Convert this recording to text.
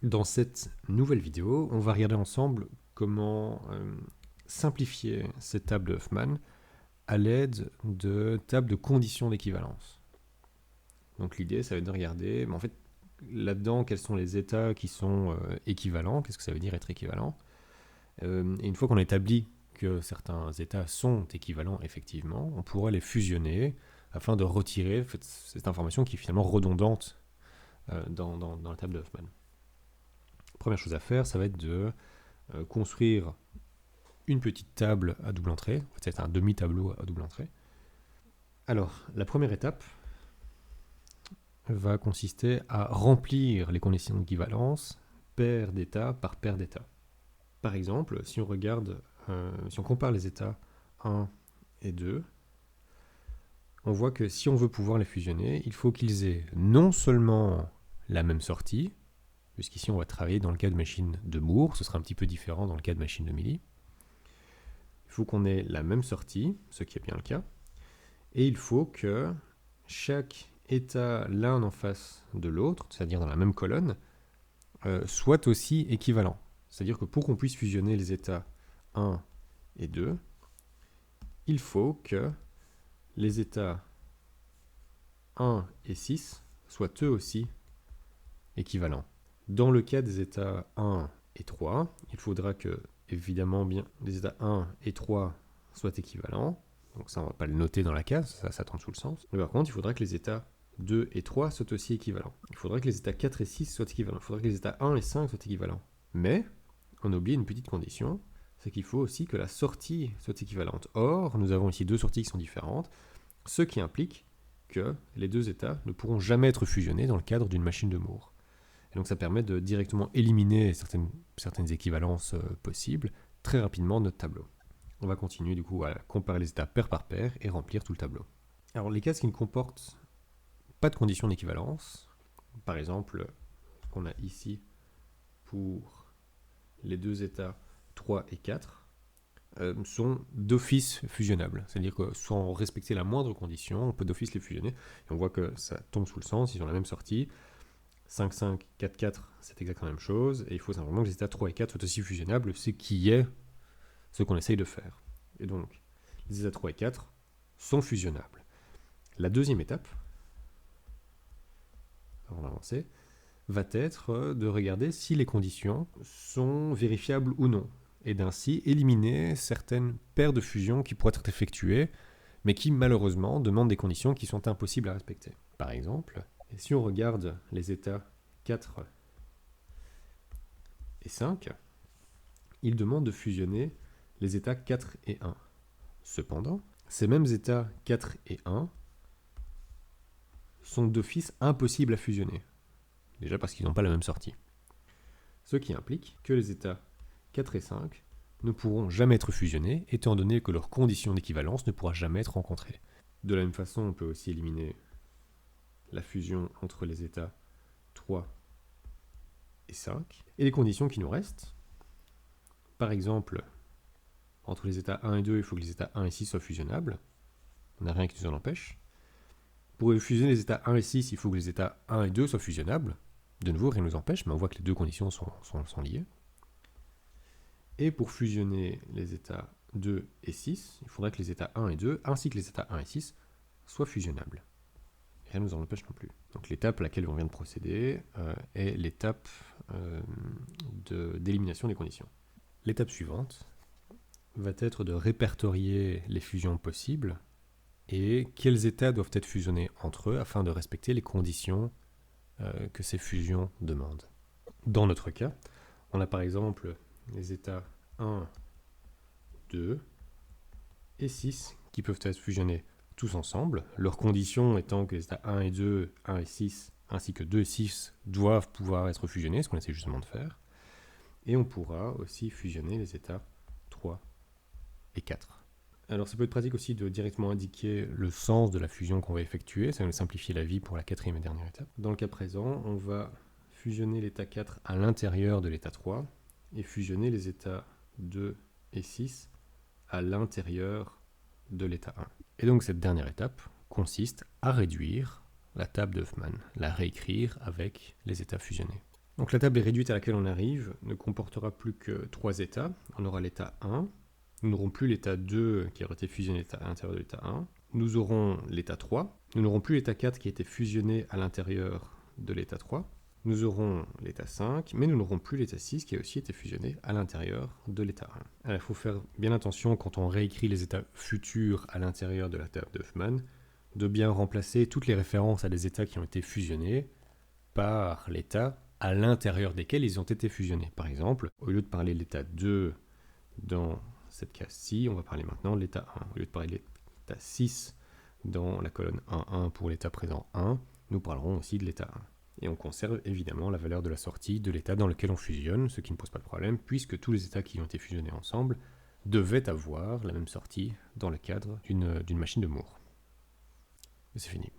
Dans cette nouvelle vidéo, on va regarder ensemble comment simplifier cette table de Huffman à l'aide de tables de conditions d'équivalence. Donc l'idée, ça va être de regarder, en fait, là-dedans, quels sont les états qui sont équivalents, qu'est-ce que ça veut dire être équivalent. Et une fois qu'on a établi que certains états sont équivalents effectivement, on pourra les fusionner afin de retirer cette information qui est finalement redondante dans la table de Huffman. Première chose à faire, ça va être de construire une petite table à double entrée. En fait, c'est un demi-tableau à double entrée. Alors, la première étape va consister à remplir les conditions d'équivalence paire d'états par paire d'états. Par exemple, si on regarde, si on compare les états 1 et 2, on voit que si on veut pouvoir les fusionner, il faut qu'ils aient non seulement la même sortie, puisqu'ici on va travailler dans le cas de machine de Moore, ce sera un petit peu différent dans le cas de machine de Millie. Il faut qu'on ait la même sortie, ce qui est bien le cas, et il faut que chaque état l'un en face de l'autre, c'est-à-dire dans la même colonne, soit aussi équivalent. C'est-à-dire que pour qu'on puisse fusionner les états 1 et 2, il faut que les états 1 et 6 soient eux aussi équivalents. Dans le cas des états 1 et 3, il faudra que, évidemment, bien, les états 1 et 3 soient équivalents. Donc ça, on ne va pas le noter dans la case, ça tombe sous le sens. Mais par contre, il faudra que les états 2 et 3 soient aussi équivalents. Il faudra que les états 4 et 6 soient équivalents. Il faudra que les états 1 et 5 soient équivalents. Mais, on oublie une petite condition, c'est qu'il faut aussi que la sortie soit équivalente. Or, nous avons ici deux sorties qui sont différentes, ce qui implique que les deux états ne pourront jamais être fusionnés dans le cadre d'une machine de Moore. Et donc ça permet de directement éliminer certaines équivalences possibles très rapidement de notre tableau. On va continuer du coup à comparer les états paire par paire et remplir tout le tableau. Alors les cases qui ne comportent pas de conditions d'équivalence, par exemple qu'on a ici pour les deux états 3 et 4, sont d'office fusionnables. C'est-à-dire que sans respecter la moindre condition, on peut d'office les fusionner. Et on voit que ça tombe sous le sens, ils ont la même sortie. 5, 5, 4, 4, c'est exactement la même chose. Et il faut simplement que les états 3 et 4 soient aussi fusionnables, ce qui est ce qu'on essaye de faire. Et donc, les états 3 et 4 sont fusionnables. La deuxième étape, avant d'avancer, va être de regarder si les conditions sont vérifiables ou non, et d'ainsi éliminer certaines paires de fusions qui pourraient être effectuées, mais qui malheureusement demandent des conditions qui sont impossibles à respecter. Par exemple, si on regarde les états 4 et 5, ils demandent de fusionner les états 4 et 1. Cependant, ces mêmes états 4 et 1 sont d'office impossibles à fusionner. Déjà parce qu'ils n'ont pas la même sortie. Ce qui implique que les états 4 et 5 ne pourront jamais être fusionnés, étant donné que leur condition d'équivalence ne pourra jamais être rencontrée. De la même façon, on peut aussi éliminer la fusion entre les états 3 et 5. Et les conditions qui nous restent, par exemple, entre les états 1 et 2, il faut que les états 1 et 6 soient fusionnables. On n'a rien qui nous en empêche. Pour fusionner les états 1 et 6, il faut que les états 1 et 2 soient fusionnables. De nouveau, rien ne nous empêche, mais on voit que les deux conditions sont liées. Et pour fusionner les états 2 et 6, il faudrait que les états 1 et 2, ainsi que les états 1 et 6, soient fusionnables. Et rien ne nous en empêche non plus. Donc l'étape à laquelle on vient de procéder est l'étape d'élimination des conditions. L'étape suivante va être de répertorier les fusions possibles et quels états doivent être fusionnés entre eux afin de respecter les conditions que ces fusions demandent. Dans notre cas, on a par exemple les états 1, 2 et 6 qui peuvent être fusionnés tous ensemble, leurs conditions étant que les états 1 et 2, 1 et 6, ainsi que 2 et 6 doivent pouvoir être fusionnés, ce qu'on essaie justement de faire. Et on pourra aussi fusionner les états 3 et 4. Alors ça peut être pratique aussi de directement indiquer le sens de la fusion qu'on va effectuer, ça va nous simplifier la vie pour la quatrième et dernière étape. Dans le cas présent, on va fusionner l'état 4 à l'intérieur de l'état 3 et fusionner les états 2 et 6 à l'intérieur de l'état 1. Et donc cette dernière étape consiste à réduire la table de Huffman, la réécrire avec les états fusionnés. Donc la table est réduite à laquelle on arrive ne comportera plus que 3 états. On aura l'état 1, nous n'aurons plus l'état 2 qui aurait été fusionné à l'intérieur de l'état 1, nous aurons l'état 3, nous n'aurons plus l'état 4 qui a été fusionné à l'intérieur de l'état 3, nous aurons l'état 5, mais nous n'aurons plus l'état 6 qui a aussi été fusionné à l'intérieur de l'état 1. Alors il faut faire bien attention quand on réécrit les états futurs à l'intérieur de la table de Huffman, de bien remplacer toutes les références à des états qui ont été fusionnés par l'état à l'intérieur desquels ils ont été fusionnés. Par exemple, au lieu de parler de l'état 2 dans cette case-ci, on va parler maintenant de l'état 1. Au lieu de parler de l'état 6 dans la colonne 1,1 pour l'état présent 1, nous parlerons aussi de l'état 1. Et on conserve évidemment la valeur de la sortie de l'état dans lequel on fusionne, ce qui ne pose pas de problème, puisque tous les états qui ont été fusionnés ensemble devaient avoir la même sortie dans le cadre d'une machine de Moore. C'est fini.